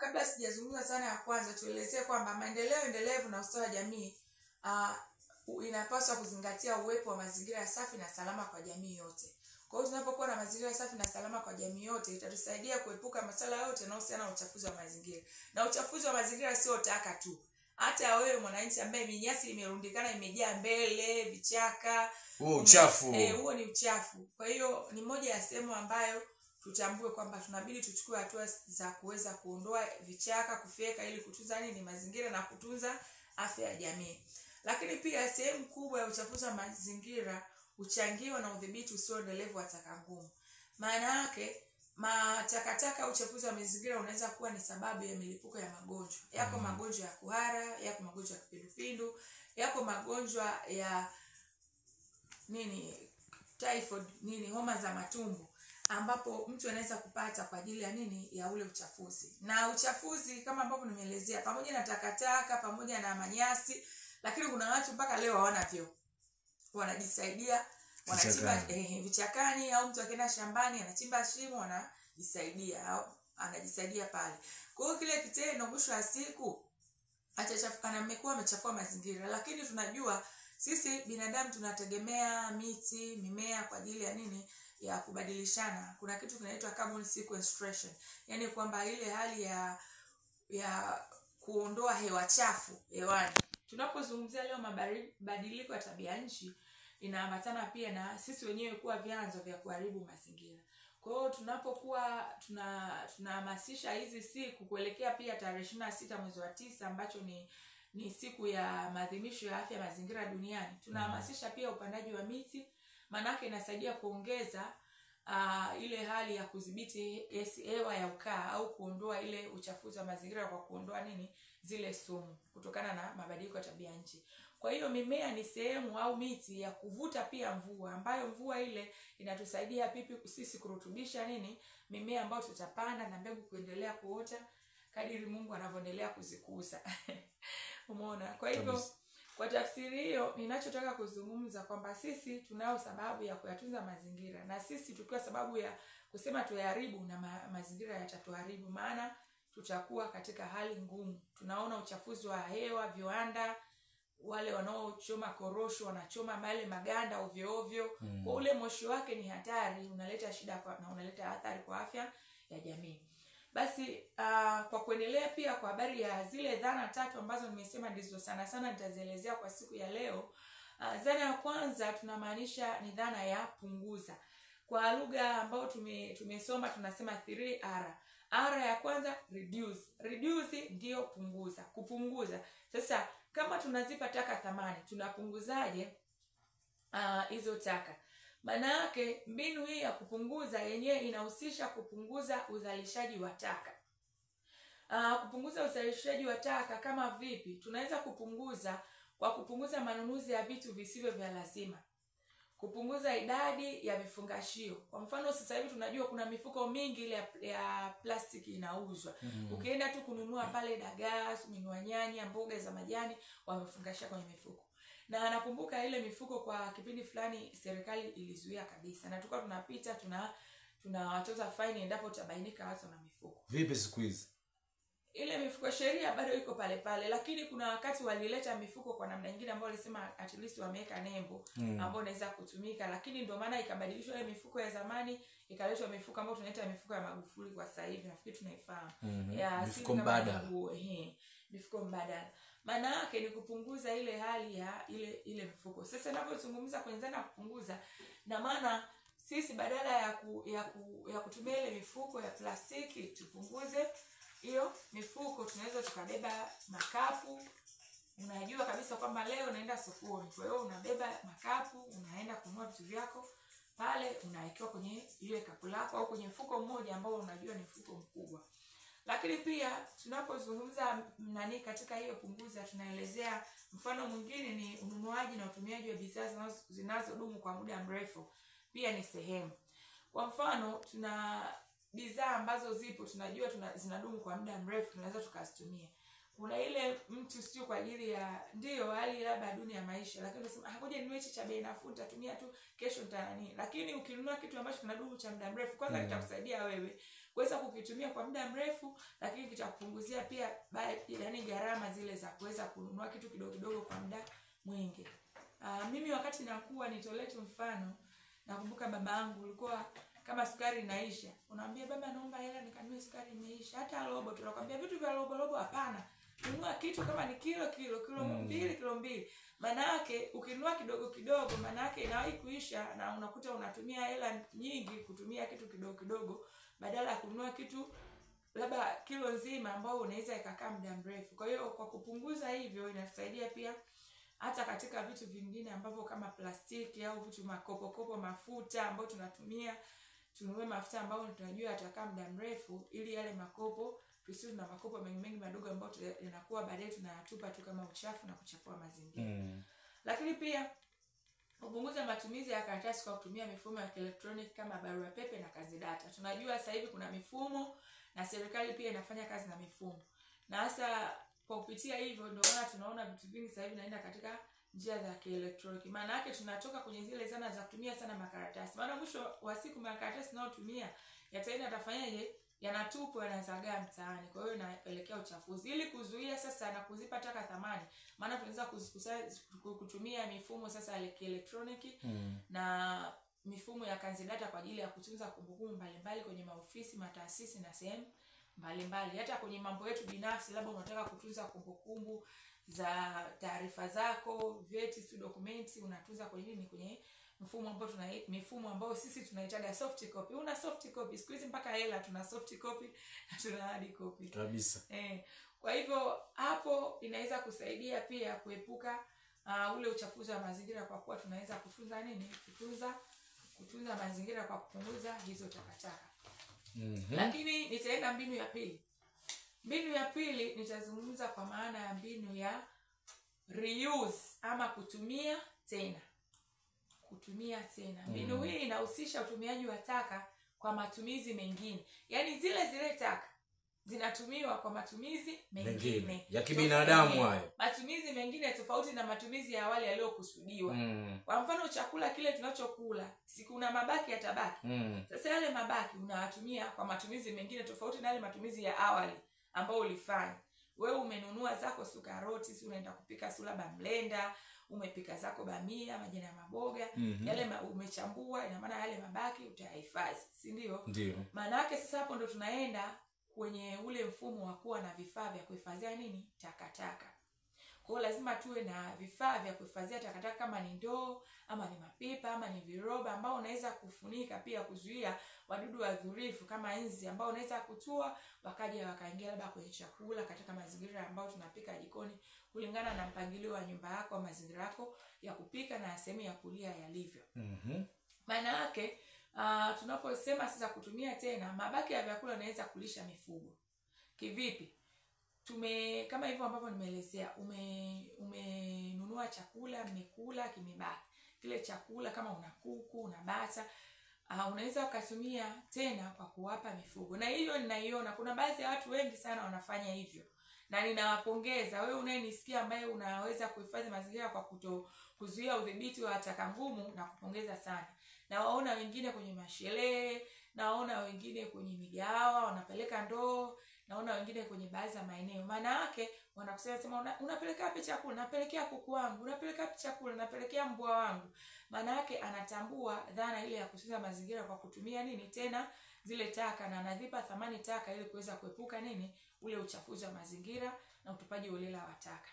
Kabla sijazungumza sana ya kwanza, tuelezee kwamba maendeleo endelevu na ustawi wa jamii inapaswa kuzingatia uwepo wa mazingira safi na salama kwa jamii yote. Kwa hiyo tunapokuwa na mazingira safi na salama kwa jamii yote, itatusaidia kuepuka masuala yote yanayohusiana na uchafuzi wa mazingira. Na uchafuzi wa mazingira sio taka tu. Hata wewe mwananchi ambaye minyasi imerundikana imejaa mbele, vichaka, uchafu. Huo ni uchafu. Kwa hiyo ni moja ya sehemu ambayo tutambue kwamba tunabidi tuchukue hatua za kuweza kuondoa vichaka, kufyeka ili kutunza mazingira na kutunza afya ya jamii. Lakini pia sehemu kubwa ya uchafuzi wa mazingira huchangiwa na udhibiti usioendelevu wa taka ngumu. Maana yake takataka, uchafuzi wa mazingira unaweza kuwa ni sababu ya milipuko ya magonjwa. Yako magonjwa ya kuhara, yako magonjwa ya kipindupindu, yako magonjwa ya typhoid, homa za matumbo, ambapo mtu anaweza kupata kwa ajili ya ya ule uchafuzi. Na uchafuzi kama ambavyo nimeelezea, pamoja na takataka, pamoja na manyasi, lakini kuna watu mpaka leo hawana vyoo. Wanajisaidia, wanachimba vichakani, au mtu akienda shambani anachimba shimo anajisaidia, au anajisaidia pale. Kwa hiyo kile kitendo mwisho wa siku amekuwa amechafua mazingira. Lakini tunajua sisi binadamu tunategemea miti, mimea kwa ajili ya ya kubadilishana. Kuna kitu kinaitwa carbon sequestration. Yaani kwamba ile hali ya kuondoa hewa chafu hewani. Tunapozungumzia leo mabadiliko ya tabia nchi, inaambatana pia na sisi wenyewe kuwa vyanzo vya kuharibu mazingira. Kwa hiyo tunapokuwa tunahamasisha hizi siku kuelekea pia tarehe 26 mwezi wa 9 ambacho ni siku ya maadhimisho ya afya mazingira duniani. Tunahamasisha pia upandaji wa miti, manake inasaidia kuongeza ile hali ya kudhibiti hewa ya ukaa au kuondoa ile uchafuzi wa mazingira kwa kuondoa zile sumu kutokana na mabadiliko ya tabia nchi. Kwa hiyo mimea ni sehemu au miti ya kuvuta pia mvua, ambayo mvua ile inatusaidia sisi kurutubisha mimea ambayo tutapanda na mbegu kuendelea kuota kadiri Mungu anavyoendelea kuzikuza. Umeona? Kwa hivyo kwa tafsiri hiyo ninachotaka kuzungumza kwamba sisi tunao sababu ya kuyatunza mazingira, na sisi tukiwa sababu ya kusema tuyaharibu na mazingira yatatuharibu, maana tutakuwa katika hali ngumu. Tunaona uchafuzi wa hewa, viwanda, wale wanaochoma korosho wanachoma mali maganda ovyo ovyo. Kwa ule moshi wake ni hatari, unaleta shida na unaleta athari kwa afya ya jamii. Basi kwa kuendelea pia kwa habari ya zile dhana 3 ambazo nimesema ndizo sana nitazielezea kwa siku ya leo. Dhana ya kwanza tunamaanisha ni dhana ya punguza. Kwa lugha ambayo tumesoma tunasema 3R. R ya kwanza reduce. Reduce ndio punguza, kupunguza. Sasa kama tunazipa taka thamani, tunapunguzaje hizo taka? Maana yake mbinu hii ya kupunguza yenyewe inahusisha kupunguza uzalishaji wa taka. Kupunguza uzalishaji wa taka kama vipi? Tunaweza kupunguza kwa kupunguza manunuzi ya vitu visivyo vya lazima. Kupunguza idadi ya vifungashio. Kwa mfano sasa hivi tunajua kuna mifuko mingi ile ya plastiki inauzwa. Ukienda tu kununua pale dagaa, kununua nyanya, mboga za majani, wamefungashia kwenye mifuko. Na nakumbuka ile mifuko kwa kipindi fulani serikali ilizuia kabisa. Na tulikuwa tunapita tunawatoza faini endapo utabainika watu na mifuko. Vipi siku hizi? Ile mifuko sheria bado iko pale pale, lakini kuna wakati walileta mifuko kwa namna nyingine ambayo walisema at least wameweka nembo ambayo inaweza kutumika, lakini ndio maana ikabadilishwa ile mifuko ya zamani ikaletwa mifuko ambayo tunaita mifuko ya Magufuli kwa sasa hivi, nafikiri tunaifahamu. Mifuko mbadala. Mifuko mbadala. Maana yake ni kupunguza ile hali ya ile mifuko. Sasa ninapozungumza kwenye dhana kupunguza, na maana sisi badala ya kutumia ile mifuko ya plastiki tupunguze hiyo mifuko. Tunaweza tukabeba makapu. Unajua kabisa kwamba leo unaenda sokoni, kwa hiyo unabeba makapu, unaenda kununua vitu vyako pale, unawekewa kwenye ile kapu lako au kwenye mfuko mmoja ambao unajua ni mfuko mkubwa. Lakini pia tunapozungumza katika hiyo punguza, tunaelezea mfano mwingine ni ununuaji na utumiaji wa bidhaa zinazodumu kwa muda mrefu. Pia ni sehemu. Kwa mfano tuna bidhaa ambazo zipo tunajua zinadumu kwa muda mrefu, tunaweza tukazitumia. Kuna ile mtu sio kwa ajili ya ndio hali labda duni ya maisha, lakini unasema ngoja niwe hichi cha bei nafuu nitatumia tu, kesho lakini ukinunua kitu ambacho kinadumu cha muda mrefu, kwanza kitakusaidia wewe kuweza kukitumia kwa muda mrefu, lakini kitakupunguzia pia yaani gharama zile za kuweza kununua kitu kidogo kidogo kwa muda mwingi. Mimi wakati nakuwa, nitolee tu mfano, nakumbuka babangu ulikuwa kama sukari inaisha, unaambia baba naomba hela nikanunue sukari imeisha. Hata robo tunakwambia vitu vya robo hapana. Nunua kitu kama ni kilo 2 maana yake ukinunua kidogo kidogo maana yake inawahi kuisha, na unakuta unatumia hela nyingi kutumia kitu kidogo kidogo badala ya kununua kitu labda kilo nzima ambao unaweza ikakaa muda mrefu. Kwa hiyo kwa kupunguza hivyo inasaidia pia hata katika vitu vingine ambavyo kama plastiki au vitu makopo mafuta ambao tunatumia, tununue mafuta ambayo tunajua yatakaa muda mrefu, ili yale makopo tusiwe na makopo mengi madogo ambayo yanakuwa baadaye tunayatupa tu kama uchafu na kuchafua mazingira. Lakini pia kupunguza matumizi ya karatasi kwa kutumia mifumo ya kielektroniki kama barua pepe na kazi data. Tunajua sasa hivi kuna mifumo na serikali pia inafanya kazi na mifumo. Na hasa kwa kupitia hivyo ndio maana tunaona vitu vingi sasa hivi naenda katika njia za kielektroniki. Maana yake tunatoka kwenye zile zana za kutumia sana makaratasi. Maana mwisho wa siku makaratasi tunayotumia yataenda atafanyaje? Yanatupwa, yanazagaa mtaani. Kwa hiyo inaelekea uchafuzi. Ili kuzuia sasa na kuzipa taka thamani, maana tunaweza kutumia mifumo sasa ya kielektroniki na mifumo ya kazi data kwa ajili ya kutunza kumbukumbu mbalimbali kwenye maofisi, mataasisi na sehemu mbalimbali. Hata kwenye mambo yetu binafsi, labda unataka kutunza kumbukumbu za taarifa zako, vyeti, documents, unatunza kwenye mifumo ambayo sisi tunaitaga soft copy. Una soft copy, siku hizi mpaka hela tuna soft copy na tuna hard copy kabisa. Kwa hivyo hapo inaweza kusaidia pia kuepuka ule uchafuzi wa mazingira, kwa kuwa tunaweza kutunza mazingira kwa kupunguza hizo takataka. Lakini nitaenda mbinu ya pili. Mbinu ya pili nitazungumza kwa maana ya mbinu ya reuse ama kutumia tena. Mbinu hii inahusisha utumiaji wa taka kwa matumizi mengine. Yaani zile taka zinatumiwa kwa matumizi mengine ya kibinadamu hayo. Matumizi mengine tofauti na matumizi ya awali yaliyokusudiwa. Kwa mfano chakula kile tunachokula, siku una mabaki yatabaki. Sasa yale mabaki unawatumia kwa matumizi mengine tofauti na yale matumizi ya awali ambao ulifanya. Wewe umenunua zako karoti, si unaenda kupika labda mlenda, umepika zako bamia, majani ya maboga, yale umechambua, ina maana yale mabaki utayahifadhi, si ndio? Ndio. Maana yake sasa hapo ndo tunaenda kwenye ule mfumo wa kuwa na vifaa vya kuhifadhia takataka. Kwa hiyo lazima tuwe na vifaa vya kuhifadhia takataka, kama ni ndoo ama ni mapipa ama ni viroba ambao unaweza kufunika, pia kuzuia wadudu wadhurifu kama nzi ambao unaweza kutua wakaja wakaingia labda kwenye chakula katika mazingira ambayo tunapika jikoni, kulingana na mpangilio wa nyumba yako, mazingira yako ya kupika na sehemu ya kulia yalivyo. Maana yake tunaposema sasa kutumia tena, mabaki ya vyakula unaweza kulisha mifugo. Kivipi? Kama hivyo ambavyo nimeelezea, umenunua chakula, mmekula, kimebaki. Kile chakula kama una kuku, una bata, unaweza ukatumia tena kwa kuwapa mifugo. Na hiyo ninaiona kuna baadhi ya watu wengi sana wanafanya hivyo. Na ninawapongeza. Wewe unayenisikia ambaye unaweza kuhifadhi mazingira kwa kuzuia udhibiti wa taka ngumu, na kupongeza sana. Na waona wengine kwenye masherehe, naona wengine kwenye migahawa wanapeleka ndoo, naona wengine kwenye baadhi ya maeneo. Maana yake wanakusema unapeleka wapi chakula? Napelekea kuku wangu. Unapeleka wapi chakula? Napelekea mbwa wangu. Maana yake anatambua dhana ile ya kutunza mazingira kwa kutumia tena zile taka, na anazipa thamani taka ili kuweza kuepuka ule uchafuzi wa mazingira na utupaji holela wa taka.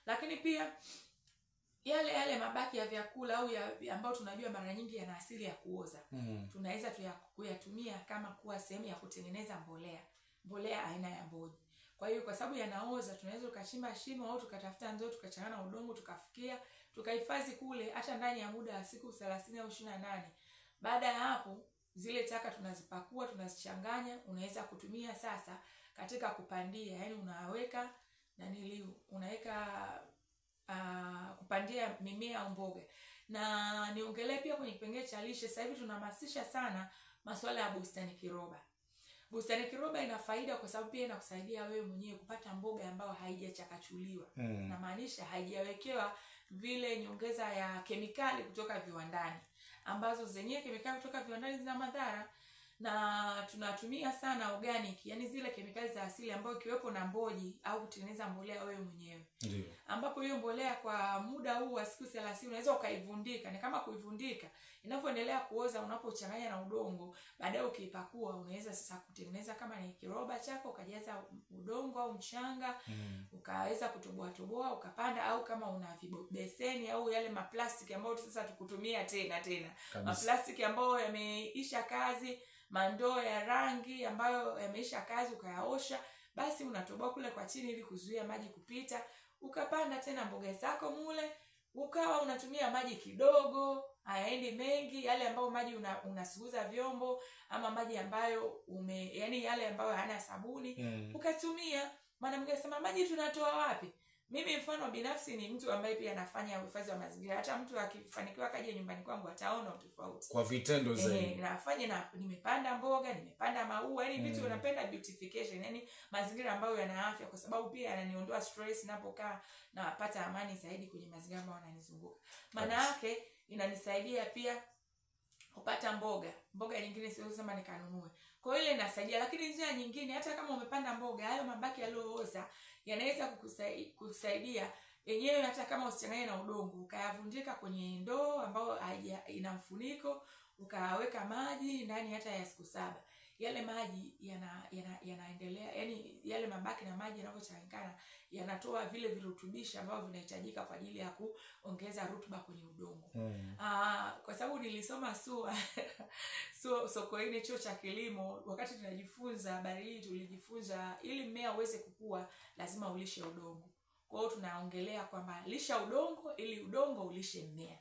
Lakini pia yale mabaki ya vyakula au ambao tunajua mara nyingi yana asili ya kuoza, tunaweza kuyatumia kama kuwa sehemu ya kutengeneza mbolea aina ya mboji. Kwa hiyo kwa sababu yanaoza, tunaweza tukachimba shimo au tukatafuta ndoo, tukachanganya udongo, tukafikia, tukahifadhi kule hata ndani ya muda wa siku 30 au 28. Baada ya hapo zile taka tunazipakua, tunazichanganya, unaweza kutumia sasa katika kupandia. Yaani unaweka kupandia mimea au mboga. Na niongelee pia kwenye kipengele cha lishe. Sasa hivi tunahamasisha sana masuala ya bustani kiroba. Bustani kiroba ina faida kwa sababu pia inakusaidia wewe mwenyewe kupata mboga ambayo haijachakachuliwa. Na maanisha haijawekewa vile nyongeza ya kemikali kutoka viwandani, ambazo zenyewe kemikali kutoka viwandani zina madhara. na tunatumia sana organic, yani zile kemikali za asili ambayo ikiwepo na mboji au kutengeneza mbolea wewe mwenyewe. Ndio. Ambapo hiyo mbolea kwa muda huu wa siku 30 unaweza ukaivundika. Ni kama kuivundika, inapoendelea kuoza unapochanganya na udongo, baadaye ukiipakua unaweza sasa kutengeneza kama ni kiroba chako ukajaza udongo au mchanga, ukaweza kutoboa ukapanda, au kama una beseni au yale maplastiki ambayo sasa tukutumia tena maplastiki ambayo yameisha kazi, mandoo ya rangi ambayo yameisha kazi ukayaosha, basi unatoboa kule kwa chini ili kuzuia maji kupita, ukapanda tena mboga zako mule, ukawa unatumia maji kidogo, hayaendi mengi, yale ambayo maji unasuguza vyombo, ama maji ambayo yani yale ambayo hana sabuni ukatumia. Maana mwingine sema maji tunatoa wapi? Mimi mfano binafsi ni mtu ambaye pia anafanya uhifadhi wa mazingira. Hata mtu akifanikiwa kaje nyumbani kwangu ataona tofauti. Kwa vitendo zaidi. Nafanya na nimepanda mboga, nimepanda maua, yani vitu napenda beautification, yani mazingira ambayo yana afya, kwa sababu pia yananiondoa stress ninapokaa na napata amani zaidi kwenye mazingira ambayo yananizunguka. Maana yake inanisaidia pia kupata mboga nyingine sio kusema nikanunue. Kwa hiyo ile inasaidia, lakini njia nyingine hata kama umepanda mboga, hayo mabaki yaliyooza yanaweza kukusaidia yenyewe, hata kama usichanganye na udongo, ukayavundika kwenye ndoo ambayo ina mfuniko, ukaweka maji ndani hata ya siku 7. Yale maji yanaendelea, yani yale mabaki na maji yanapochanganyikana yanatoa vile virutubisho ambavyo vinahitajika kwa ajili ya kuongeza rutuba kwenye udongo. Kwa sababu nilisoma Sokoine chuo cha kilimo, wakati tunajifunza habari hii tulijifunza ili mmea uweze kukua lazima ulishe udongo. Kwa hiyo tunaongelea kwamba lisha udongo ili udongo ulishe mmea.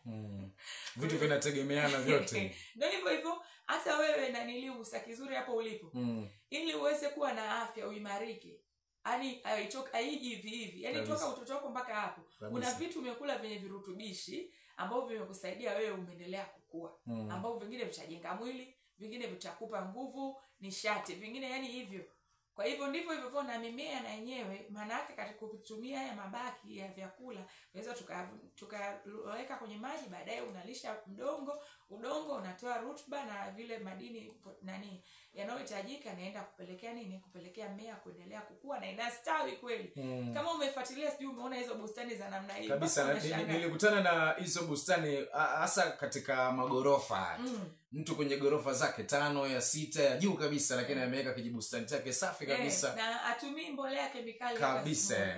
Vitu vinategemeana vyote. Ndio hivyo hata wewe na niliusa kizuri hapo ulipo. Ili uweze kuwa na afya, uimarike. Yaani haiji hivi. Yaani toka utoto wako mpaka hapo. Kuna vitu umekula vyenye virutubishi ambavyo vimekusaidia wewe umeendelea kukua. Ambavyo vingine vitajenga mwili, vingine vitakupa nguvu, nishati, vingine yani hivyo. Kwa hivyo ndivyo hivyo na mimea na yenyewe, maana yake katika kutumia haya mabaki ya vyakula tunaweza tukaweka kwenye maji, baadaye unalisha udongo unatoa rutuba na vile madini yanayohitajika, naenda kupelekea mmea kuendelea kukua na inastawi kweli. Kama umefuatilia sijui umeona hizo bustani za namna hiyo. Kabisa, nilikutana na hizo bustani hasa katika magorofa. Mtu kwenye gorofa zake 5 ya 6 ya juu kabisa, lakini ameweka kijibustani chake safi kabisa. Na atumii mbolea kemikali kabisa.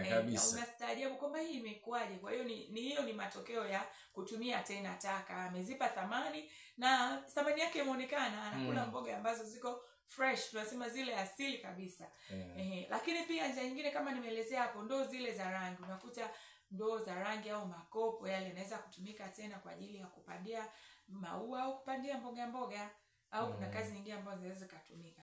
Unastaajabu kwamba hii imekuaje. Kwa hiyo hiyo ni matokeo ya kutumia tena taka. Amezipa thamani na thamani yake imeonekana. Anakula mboga ambazo ziko fresh, tunasema zile asili kabisa. Lakini pia njia nyingine kama nimeelezea hapo, ndoo zile za rangi. Unakuta ndoo za rangi au makopo yale yanaweza kutumika tena kwa ajili ya kupandia maua au kupandia mboga au kuna kazi nyingine ambazo zinaweza kutumika.